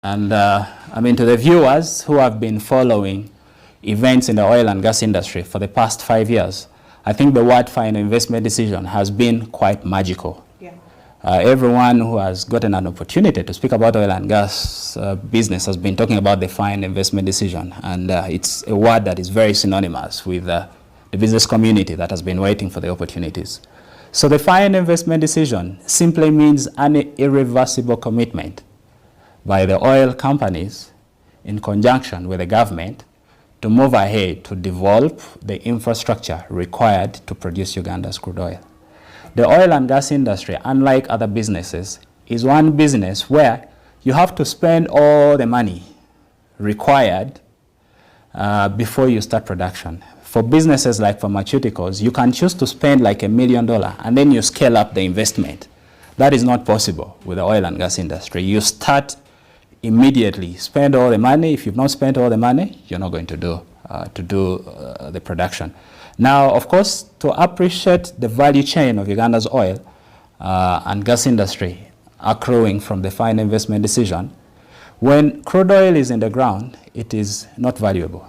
And I mean, to the viewers who have been following events in the oil and gas industry for the past 5 years, I think the word final investment decision has been quite magical. Yeah. Everyone who has gotten an opportunity to speak about oil and gas business has been talking about the final investment decision. And it's a word that is very synonymous with the business community that has been waiting for the opportunities. So the final investment decision simply means an irreversible commitment by the oil companies in conjunction with the government to move ahead to develop the infrastructure required to produce Uganda's crude oil. The oil and gas industry, unlike other businesses, is one business where you have to spend all the money required before you start production. For businesses like pharmaceuticals, you can choose to spend like $1 million and then you scale up the investment. That is not possible with the oil and gas industry. You start immediately, spend all the money. If you've not spent all the money, you're not going to do the production. Now, of course, to appreciate the value chain of Uganda's oil and gas industry accruing from the final investment decision, when crude oil is in the ground, it is not valuable.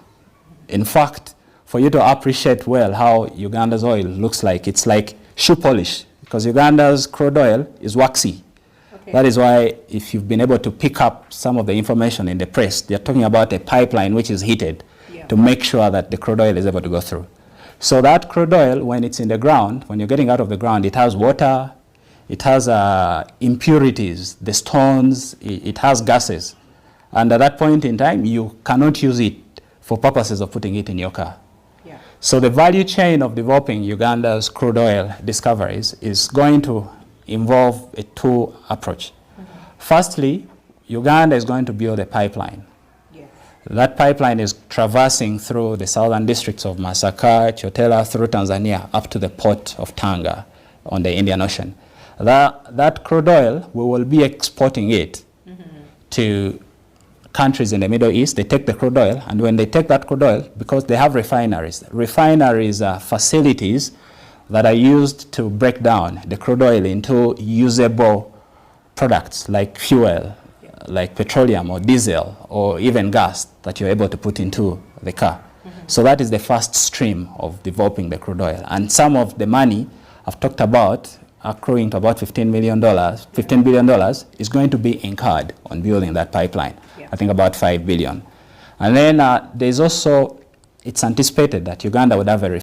In fact, for you to appreciate well how Uganda's oil looks like, it's like shoe polish, because Uganda's crude oil is waxy. Okay. That is why if you've been able to pick up some of the information in the press, they're talking about a pipeline which is heated to make sure that the crude oil is able to go through. So that crude oil, when it's in the ground, when you're getting out of the ground, it has water, it has impurities, the stones, it has gases. And at that point in time, you cannot use it for purposes of putting it in your car. Yeah. So the value chain of developing Uganda's crude oil discoveries is going to involve a two approach. Firstly, Uganda is going to build a pipeline. That pipeline is traversing through the southern districts of Masaka, Chotela, through Tanzania, up to the port of Tanga on the Indian Ocean. That crude oil, we will be exporting it to countries in the Middle East. They take the crude oil, and when they take that crude oil, because they have refineries, refineries are facilities that are used to break down the crude oil into usable products like fuel, like petroleum or diesel or even gas that you're able to put into the car. So that is the first stream of developing the crude oil. And some of the money I've talked about, accruing to about $15 billion, is going to be incurred on building that pipeline. I think about $5 billion. And then there's also, it's anticipated that Uganda would have a